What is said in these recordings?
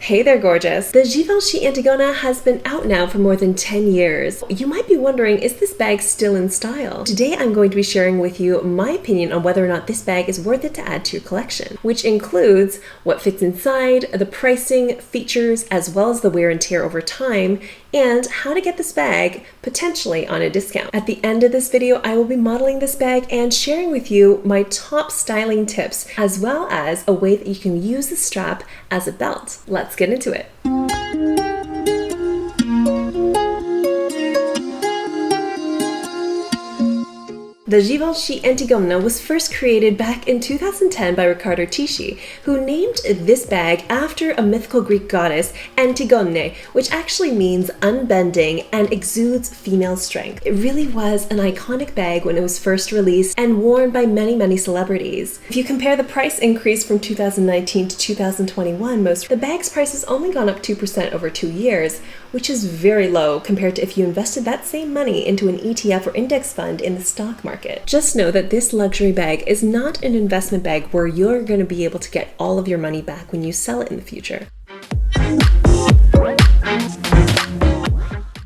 Hey there, gorgeous! The Givenchy Antigona has been out now for more than 10 years. You might be wondering, is this bag still in style? Today I'm going to be sharing with you my opinion on whether or not this bag is worth it to add to your collection, which includes what fits inside, the pricing, features, as well as the wear and tear over time, and how to get this bag potentially on a discount. At the end of this video, I will be modeling this bag and sharing with you my top styling tips, as well as a way that you can use the strap as a belt. Let's get into it. The Givenchy Antigona was first created back in 2010 by Riccardo Tisci, who named this bag after a mythical Greek goddess, Antigone, which actually means unbending and exudes female strength. It really was an iconic bag when it was first released and worn by many celebrities. If you compare the price increase from 2019 to 2021, the bag's price has only gone up 2% over 2 years, which is very low compared to if you invested that same money into an ETF or index fund in the stock market. Just know that this luxury bag is not an investment bag where you're going to be able to get all of your money back when you sell it in the future.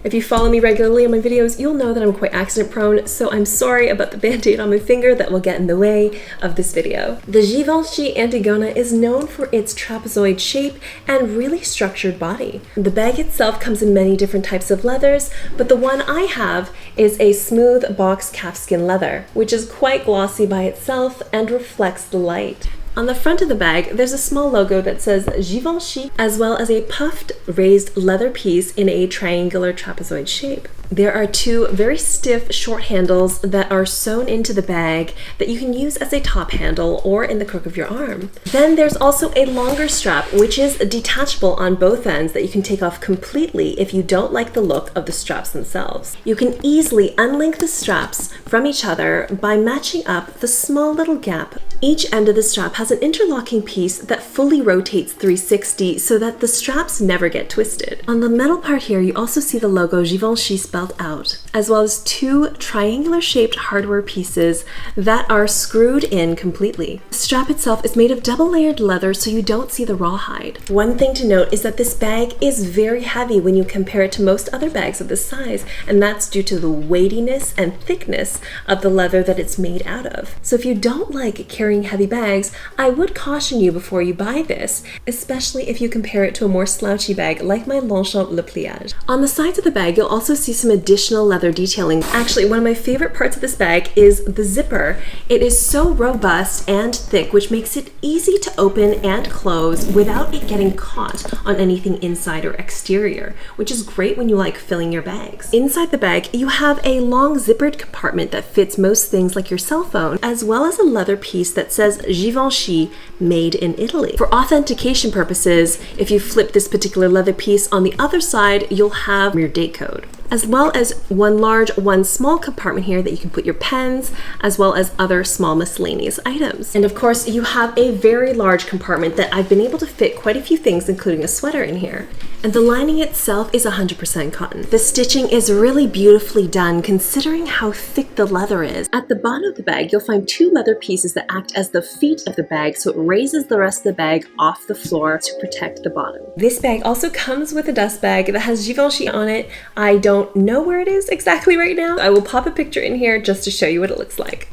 If you follow me regularly on my videos, you'll know that I'm quite accident prone, so I'm sorry about the band-aid on my finger that will get in the way of this video. The Givenchy Antigona is known for its trapezoid shape and really structured body. The bag itself comes in many different types of leathers, but the one I have is a smooth box calfskin leather, which is quite glossy by itself and reflects the light. On the front of the bag, there's a small logo that says Givenchy, as well as a puffed raised leather piece in a triangular trapezoid shape. There are two very stiff short handles that are sewn into the bag that you can use as a top handle or in the crook of your arm. Then there's also a longer strap, which is detachable on both ends that you can take off completely if you don't like the look of the straps themselves. You can easily unlink the straps from each other by matching up the small little gap. Each end of the strap has an interlocking piece that fully rotates 360 so that the straps never get twisted. On the metal part here, you also see the logo Givenchy spelled out, as well as two triangular shaped hardware pieces that are screwed in completely. The strap itself is made of double layered leather so you don't see the rawhide. One thing to note is that this bag is very heavy when you compare it to most other bags of this size, and that's due to the weightiness and thickness of the leather that it's made out of. So if you don't like carrying heavy bags, I would caution you before you buy this, especially if you compare it to a more slouchy bag like my Longchamp Le Pliage. On the sides of the bag, you'll also see some additional leather detailing. Actually, one of my favorite parts of this bag is the zipper. It is so robust and thick, which makes it easy to open and close without it getting caught on anything inside or exterior, which is great when you like filling your bags. Inside the bag, you have a long zippered compartment that fits most things like your cell phone, as well as a leather piece that says Givenchy made in Italy. For authentication purposes, if you flip this particular leather piece on the other side, you'll have your date code, as well as one large, one small compartment here that you can put your pens, as well as other small miscellaneous items. And of course, you have a very large compartment that I've been able to fit quite a few things, including a sweater in here. And the lining itself is 100% cotton. The stitching is really beautifully done considering how thick the leather is. At the bottom of the bag, you'll find two leather pieces that act as the feet of the bag, so it raises the rest of the bag off the floor to protect the bottom. This bag also comes with a dust bag that has Givenchy on it. I don't know where it is exactly right now. I will pop a picture in here just to show you what it looks like.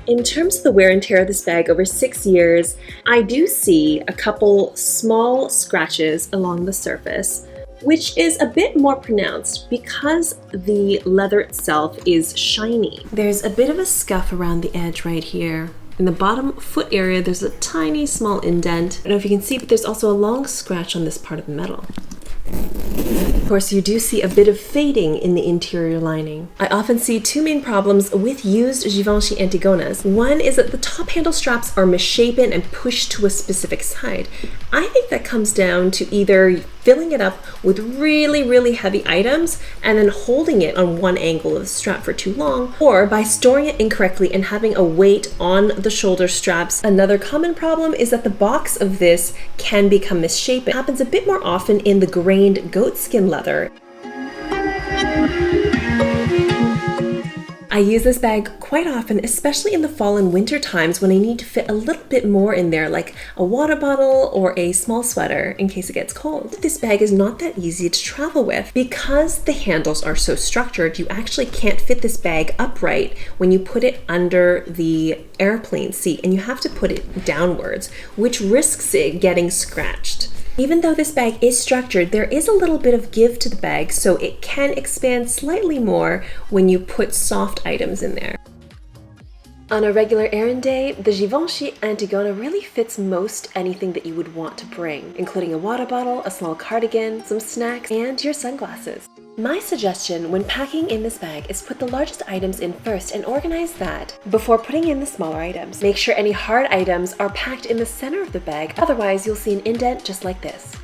In terms of the wear and tear of this bag over 6 years, I do see a couple small scratches along the surface, which is a bit more pronounced because the leather itself is shiny. There's a bit of a scuff around the edge right here. In the bottom foot area, there's a tiny small indent. I don't know if you can see, but there's also a long scratch on this part of the metal. Of course, you do see a bit of fading in the interior lining. I often see two main problems with used Givenchy Antigonas. One is that the top handle straps are misshapen and pushed to a specific side. I think that comes down to either filling it up with really heavy items and then holding it on one angle of the strap for too long, or by storing it incorrectly and having a weight on the shoulder straps. Another common problem is that the box of this can become misshapen. It happens a bit more often in the grained goatskin leather. I use this bag quite often, especially in the fall and winter times when I need to fit a little bit more in there, like a water bottle or a small sweater in case it gets cold. This bag is not that easy to travel with. Because the handles are so structured, you actually can't fit this bag upright when you put it under the airplane seat, and you have to put it downwards, which risks it getting scratched. Even though this bag is structured, there is a little bit of give to the bag, so it can expand slightly more when you put soft items in there. On a regular errand day, the Givenchy Antigona really fits most anything that you would want to bring, including a water bottle, a small cardigan, some snacks, and your sunglasses. My suggestion when packing in this bag is put the largest items in first and organize that before putting in the smaller items. Make sure any hard items are packed in the center of the bag, otherwise you'll see an indent just like this.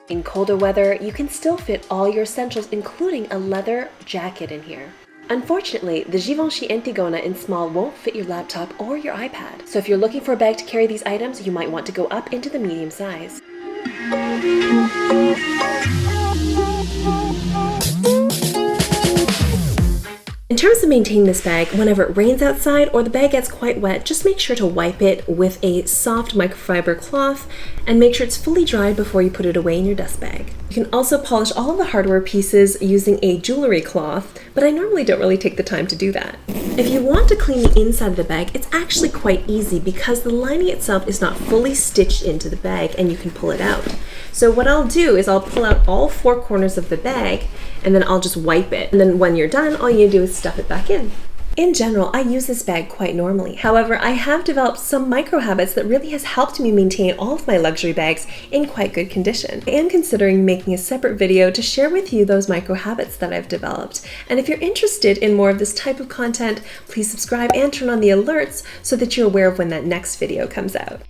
In colder weather, you can still fit all your essentials, including a leather jacket in here. Unfortunately, the Givenchy Antigona in small won't fit your laptop or your iPad, so if you're looking for a bag to carry these items, you might want to go up into the medium size. In terms of maintaining this bag, whenever it rains outside or the bag gets quite wet, just make sure to wipe it with a soft microfiber cloth and make sure it's fully dried before you put it away in your dust bag. You can also polish all of the hardware pieces using a jewelry cloth, but I normally don't really take the time to do that. If you want to clean the inside of the bag, it's actually quite easy because the lining itself is not fully stitched into the bag and you can pull it out. So what I'll do is I'll pull out all four corners of the bag and then I'll just wipe it. And then when you're done, all you do is stuff it back in. In general, I use this bag quite normally. However, I have developed some micro habits that really has helped me maintain all of my luxury bags in quite good condition. I am considering making a separate video to share with you those micro habits that I've developed. And if you're interested in more of this type of content, please subscribe and turn on the alerts so that you're aware of when that next video comes out.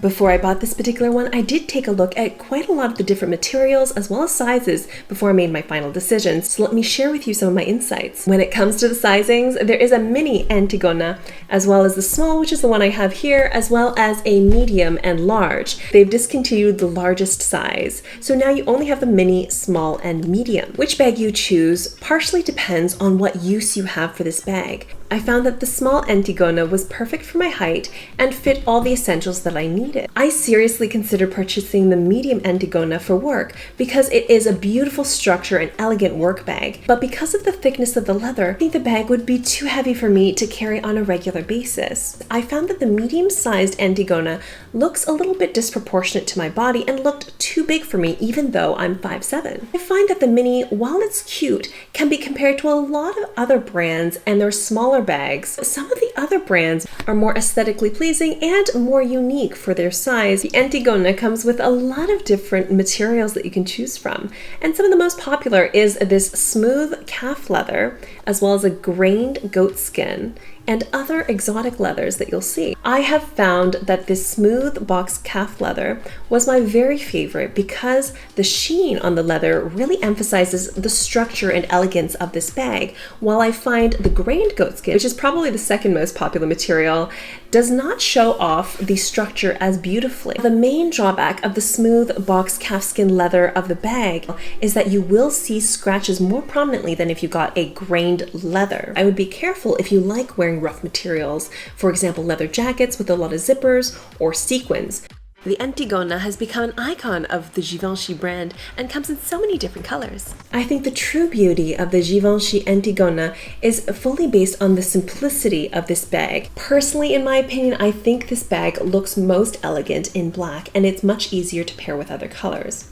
Before I bought this particular one, I did take a look at quite a lot of the different materials as well as sizes before I made my final decision. So let me share with you some of my insights. When it comes to the sizings, there is a mini Antigona, as well as the small, which is the one I have here, as well as a medium and large. They've discontinued the largest size. So now you only have the mini, small, and medium. Which bag you choose partially depends on what use you have for this bag. I found that the small Antigona was perfect for my height and fit all the essentials that I needed. I seriously considered purchasing the medium Antigona for work because it is a beautiful structure and elegant work bag, but because of the thickness of the leather, I think the bag would be too heavy for me to carry on a regular basis. I found that the medium-sized Antigona looks a little bit disproportionate to my body and looked too big for me even though I'm 5'7". I find that the mini, while it's cute, can be compared to a lot of other brands and their smaller bags. Some of the other brands are more aesthetically pleasing and more unique for their size. The Antigona comes with a lot of different materials that you can choose from, and some of the most popular is this smooth calf leather, as well as a grained goat skin, and other exotic leathers that you'll see. I have found that this smooth box calf leather was my very favorite because the sheen on the leather really emphasizes the structure and elegance of this bag, while I find the grained goat skin, which is probably the second most popular material, does not show off the structure as beautifully. The main drawback of the smooth box calfskin leather of the bag is that you will see scratches more prominently than if you got a grained leather. I would be careful if you like wearing rough materials, for example leather jackets with a lot of zippers or sequins. The Antigona has become an icon of the Givenchy brand and comes in so many different colors. I think the true beauty of the Givenchy Antigona is fully based on the simplicity of this bag. Personally, in my opinion, I think this bag looks most elegant in black and it's much easier to pair with other colors.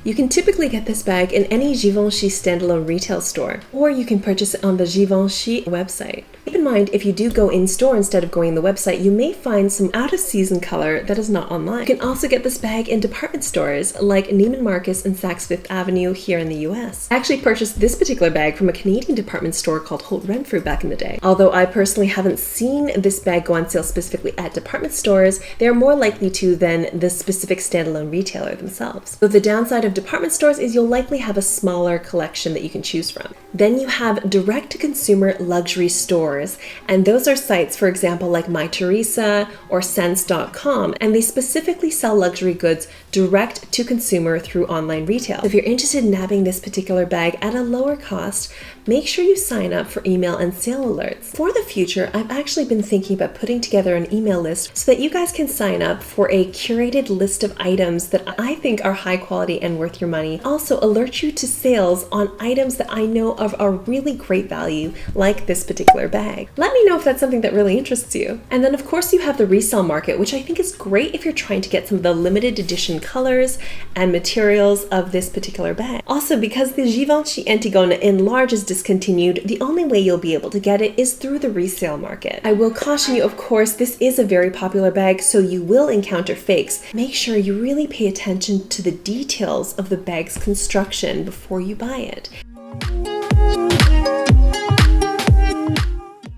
You can typically get this bag in any Givenchy standalone retail store, or you can purchase it on the Givenchy website. Keep in mind, if you do go in-store instead of going on the website, you may find some out-of-season color that is not online. You can also get this bag in department stores like Neiman Marcus and Saks Fifth Avenue here in the US. I actually purchased this particular bag from a Canadian department store called Holt Renfrew back in the day. Although I personally haven't seen this bag go on sale specifically at department stores, they are more likely to than the specific standalone retailer themselves. So the downside of department stores is you'll likely have a smaller collection that you can choose from. Then you have direct-to-consumer luxury stores stores, and those are sites, for example, like My Teresa or Sense.com, and they specifically sell luxury goods direct to consumer through online retail. So if you're interested in nabbing this particular bag at a lower cost, make sure you sign up for email and sale alerts. For the future, I've actually been thinking about putting together an email list so that you guys can sign up for a curated list of items that I think are high quality and worth your money. Also alert you to sales on items that I know of are really great value, like this particular bag. Let me know if that's something that really interests you. And then of course you have the resale market, which I think is great if you're trying to get some of the limited edition colors and materials of this particular bag. Also, because the Givenchy Antigona in large is discontinued, the only way you'll be able to get it is through the resale market. I will caution you, of course, this is a very popular bag, so you will encounter fakes. Make sure you really pay attention to the details of the bag's construction before you buy it.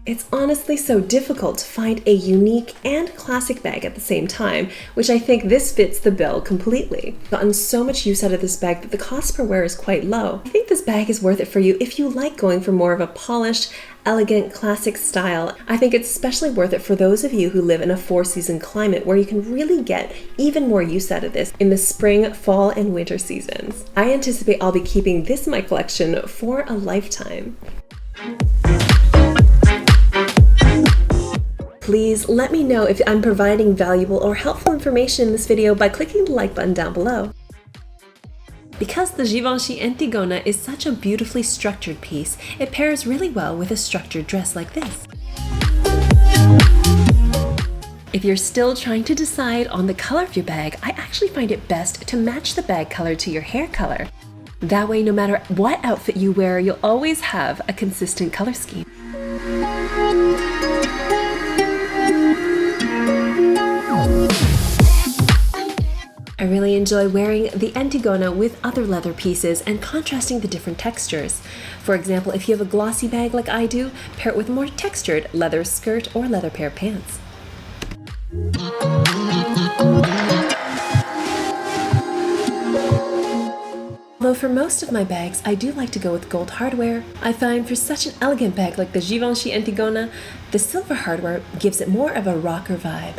It's honestly so difficult to find a unique and classic bag at the same time, which I think this fits the bill completely. I've gotten so much use out of this bag that the cost per wear is quite low. I think this bag is worth it for you if you like going for more of a polished, elegant, classic style. I think it's especially worth it for those of you who live in a four-season climate where you can really get even more use out of this in the spring, fall, and winter seasons. I anticipate I'll be keeping this in my collection for a lifetime. Please let me know if I'm providing valuable or helpful information in this video by clicking the like button down below. Because the Givenchy Antigona is such a beautifully structured piece, it pairs really well with a structured dress like this. If you're still trying to decide on the color of your bag, I actually find it best to match the bag color to your hair color. That way, no matter what outfit you wear, you'll always have a consistent color scheme. I really enjoy wearing the Antigona with other leather pieces and contrasting the different textures. For example, if you have a glossy bag like I do, pair it with a more textured leather skirt or leather pair of pants. Although for most of my bags, I do like to go with gold hardware, I find for such an elegant bag like the Givenchy Antigona, the silver hardware gives it more of a rocker vibe.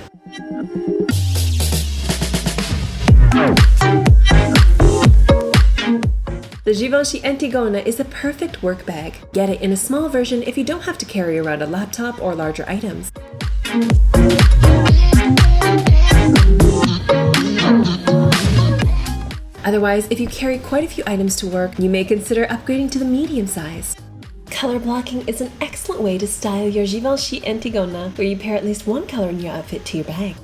The Givenchy Antigona is a perfect work bag. Get it in a small version if you don't have to carry around a laptop or larger items. Otherwise, if you carry quite a few items to work, you may consider upgrading to the medium size. Color blocking is an excellent way to style your Givenchy Antigona, where you pair at least one color in your outfit to your bag.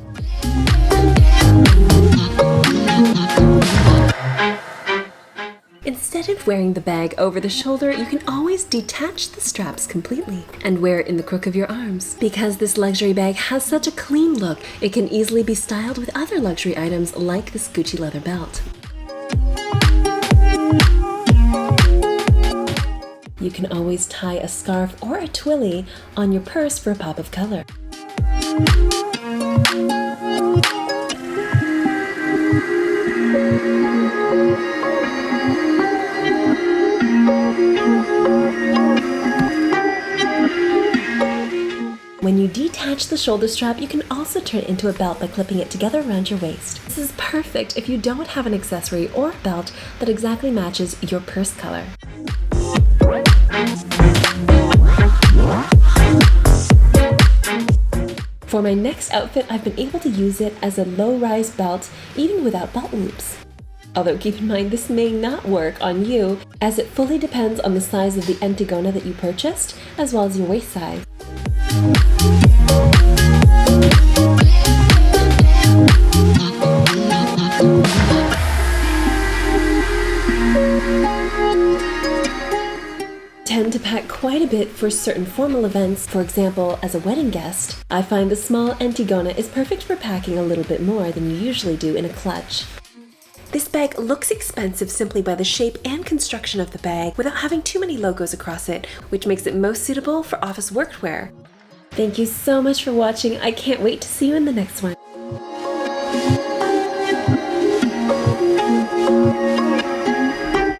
Instead of wearing the bag over the shoulder, you can always detach the straps completely and wear it in the crook of your arms. Because this luxury bag has such a clean look, it can easily be styled with other luxury items like this Gucci leather belt. You can always tie a scarf or a twilly on your purse for a pop of color. When you detach the shoulder strap, you can also turn it into a belt by clipping it together around your waist. This is perfect if you don't have an accessory or a belt that exactly matches your purse color. For my next outfit, I've been able to use it as a low-rise belt, even without belt loops. Although keep in mind this may not work on you, as it fully depends on the size of the Antigona that you purchased, as well as your waist size. Tend to pack quite a bit for certain formal events, for example, as a wedding guest. I find the small Antigona is perfect for packing a little bit more than you usually do in a clutch. This bag looks expensive simply by the shape and construction of the bag without having too many logos across it, which makes it most suitable for office workwear. Thank you so much for watching. I can't wait to see you in the next one.